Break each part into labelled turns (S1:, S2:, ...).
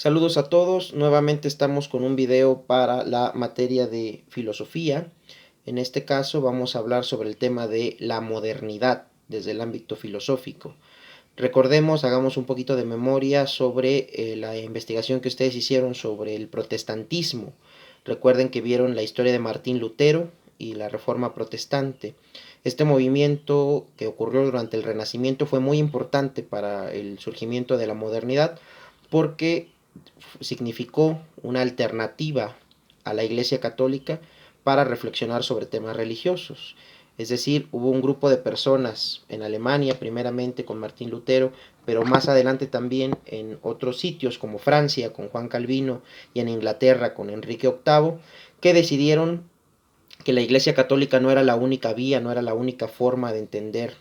S1: Saludos a todos, nuevamente estamos con un video para la materia de filosofía. En este caso vamos a hablar sobre el tema de la modernidad desde el ámbito filosófico. Recordemos, hagamos un poquito de memoria sobre la investigación que ustedes hicieron sobre el protestantismo. Recuerden que vieron la historia de Martín Lutero y la Reforma Protestante. Este movimiento que ocurrió durante el Renacimiento fue muy importante para el surgimiento de la modernidad porque significó una alternativa a la Iglesia Católica para reflexionar sobre temas religiosos. Es decir, hubo un grupo de personas en Alemania, primeramente con Martín Lutero, pero más adelante también en otros sitios como Francia con Juan Calvino y en Inglaterra con Enrique VIII, que decidieron que la Iglesia Católica no era la única vía, no era la única forma de entender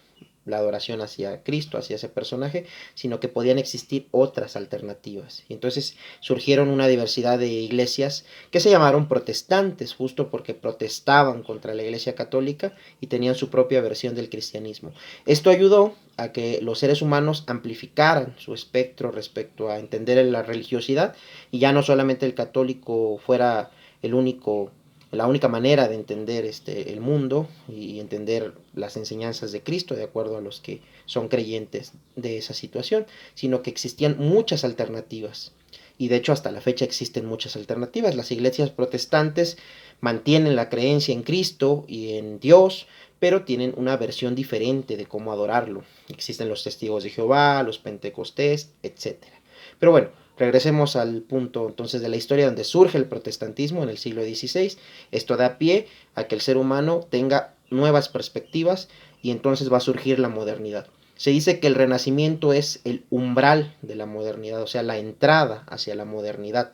S1: la adoración hacia Cristo, hacia ese personaje, sino que podían existir otras alternativas. Y entonces surgieron una diversidad de iglesias que se llamaron protestantes, justo porque protestaban contra la Iglesia Católica y tenían su propia versión del cristianismo. Esto ayudó a que los seres humanos amplificaran su espectro respecto a entender la religiosidad y ya no solamente el católico fuera el único la única manera de entender el mundo y entender las enseñanzas de Cristo de acuerdo a los que son creyentes de esa situación, sino que existían muchas alternativas. Y de hecho hasta la fecha existen muchas alternativas. Las iglesias protestantes mantienen la creencia en Cristo y en Dios, pero tienen una versión diferente de cómo adorarlo. Existen los testigos de Jehová, los pentecostés, etcétera. Pero bueno, regresemos al punto entonces de la historia donde surge el protestantismo en el siglo XVI. Esto da pie a que el ser humano tenga nuevas perspectivas y entonces va a surgir la modernidad. Se dice que el Renacimiento es el umbral de la modernidad, o sea, la entrada hacia la modernidad,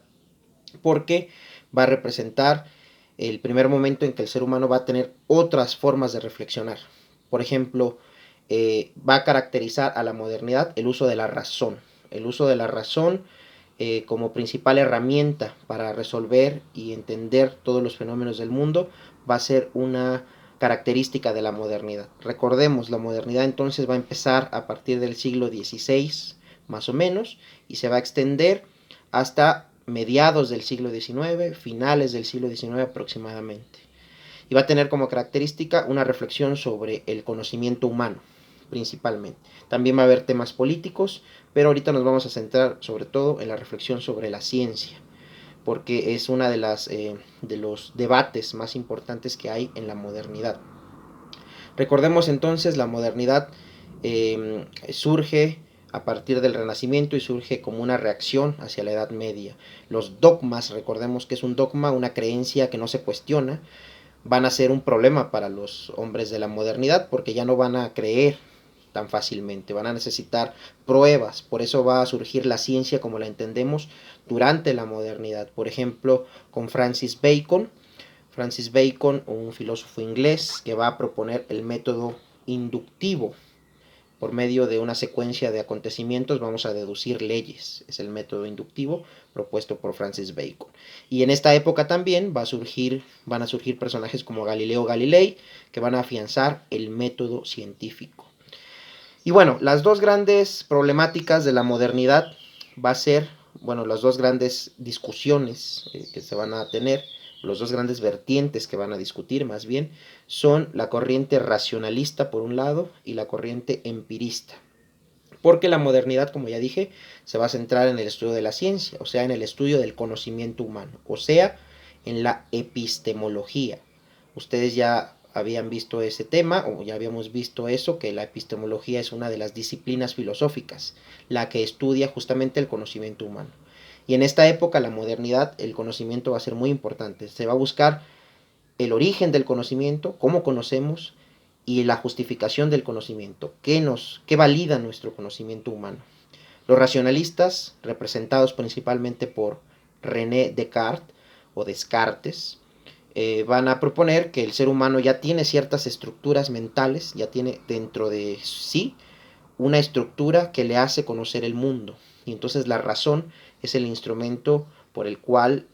S1: porque va a representar el primer momento en que el ser humano va a tener otras formas de reflexionar. Por ejemplo, va a caracterizar a la modernidad el uso de la razón. El uso de la razón como principal herramienta para resolver y entender todos los fenómenos del mundo va a ser una característica de la modernidad. Recordemos, la modernidad entonces va a empezar a partir del siglo XVI más o menos y se va a extender hasta mediados del siglo XIX, finales del siglo XIX aproximadamente. Y va a tener como característica una reflexión sobre el conocimiento humano, principalmente. También va a haber temas políticos, pero ahorita nos vamos a centrar sobre todo en la reflexión sobre la ciencia, porque es una de los debates más importantes que hay en la modernidad. Recordemos entonces, la modernidad surge a partir del Renacimiento y surge como una reacción hacia la Edad Media. Los dogmas, recordemos que es un dogma, una creencia que no se cuestiona, van a ser un problema para los hombres de la modernidad porque ya no van a creer tan fácilmente, van a necesitar pruebas, por eso va a surgir la ciencia como la entendemos durante la modernidad. Por ejemplo, con Francis Bacon, un filósofo inglés que va a proponer el método inductivo. Por medio de una secuencia de acontecimientos vamos a deducir leyes. Es el método inductivo propuesto por Francis Bacon. Y en esta época también van a surgir personajes como Galileo Galilei que van a afianzar el método científico. Y bueno, las dos grandes problemáticas de la modernidad va a ser, bueno, las dos grandes discusiones que se van a tener, los dos grandes vertientes que van a discutir más bien, son la corriente racionalista por un lado y la corriente empirista. Porque la modernidad, como ya dije, se va a centrar en el estudio de la ciencia, o sea, en el estudio del conocimiento humano, o sea, en la epistemología. Ustedes ya habían visto ese tema, o ya habíamos visto eso, que la epistemología es una de las disciplinas filosóficas, la que estudia justamente el conocimiento humano. Y en esta época, la modernidad, el conocimiento va a ser muy importante. Se va a buscar el origen del conocimiento, cómo conocemos, y la justificación del conocimiento, qué valida nuestro conocimiento humano. Los racionalistas, representados principalmente por René Descartes o Descartes, van a proponer que el ser humano ya tiene ciertas estructuras mentales, ya tiene dentro de sí una estructura que le hace conocer el mundo. Y entonces la razón es el instrumento por el cual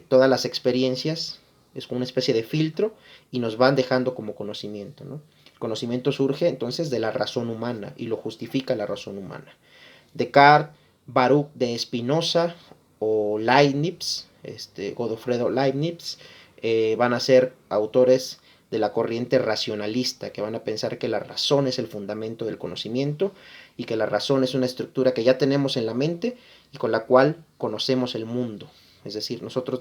S1: todas las experiencias es una especie de filtro y nos van dejando como conocimiento, ¿no? El conocimiento surge entonces de la razón humana y lo justifica la razón humana. Descartes, Baruch de Spinoza o Leibniz, Godofredo Leibniz, van a ser autores de la corriente racionalista, que van a pensar que la razón es el fundamento del conocimiento y que la razón es una estructura que ya tenemos en la mente y con la cual conocemos el mundo. Es decir, nosotros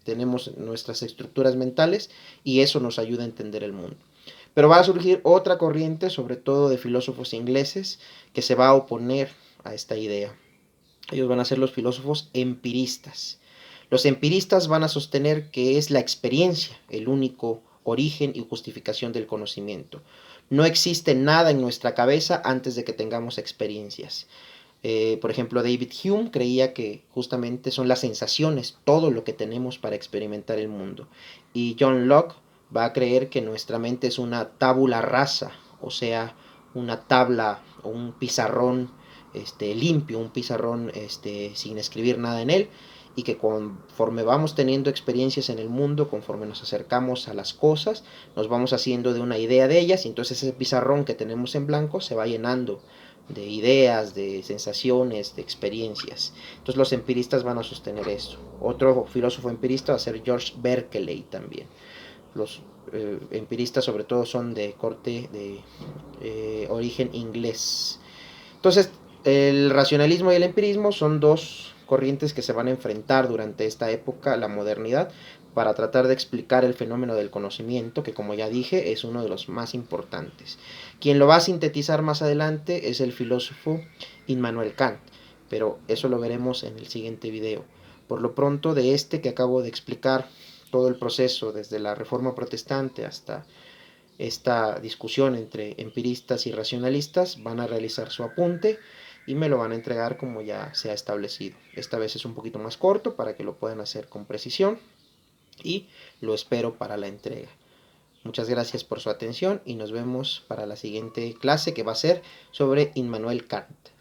S1: tenemos nuestras estructuras mentales y eso nos ayuda a entender el mundo. Pero va a surgir otra corriente, sobre todo de filósofos ingleses, que se va a oponer a esta idea. Ellos van a ser los filósofos empiristas. Los empiristas van a sostener que es la experiencia el único origen y justificación del conocimiento. No existe nada en nuestra cabeza antes de que tengamos experiencias. Por ejemplo, David Hume creía que justamente son las sensaciones todo lo que tenemos para experimentar el mundo. Y John Locke va a creer que nuestra mente es una tabula rasa, o sea, una tabla o un pizarrón limpio, un pizarrón sin escribir nada en él, y que conforme vamos teniendo experiencias en el mundo, conforme nos acercamos a las cosas, nos vamos haciendo de una idea de ellas, y entonces ese pizarrón que tenemos en blanco se va llenando de ideas, de sensaciones, de experiencias. Entonces los empiristas van a sostener eso. Otro filósofo empirista va a ser George Berkeley también. Los empiristas sobre todo son de corte de origen inglés. Entonces el racionalismo y el empirismo son dos corrientes que se van a enfrentar durante esta época, la modernidad, para tratar de explicar el fenómeno del conocimiento, que como ya dije es uno de los más importantes. Quien lo va a sintetizar más adelante es el filósofo Immanuel Kant, pero eso lo veremos en el siguiente video. Por lo pronto, de que acabo de explicar, todo el proceso desde la Reforma Protestante hasta esta discusión entre empiristas y racionalistas, van a realizar su apunte y me lo van a entregar como ya se ha establecido. Esta vez es un poquito más corto para que lo puedan hacer con precisión y lo espero para la entrega. Muchas gracias por su atención y nos vemos para la siguiente clase, que va a ser sobre Immanuel Kant.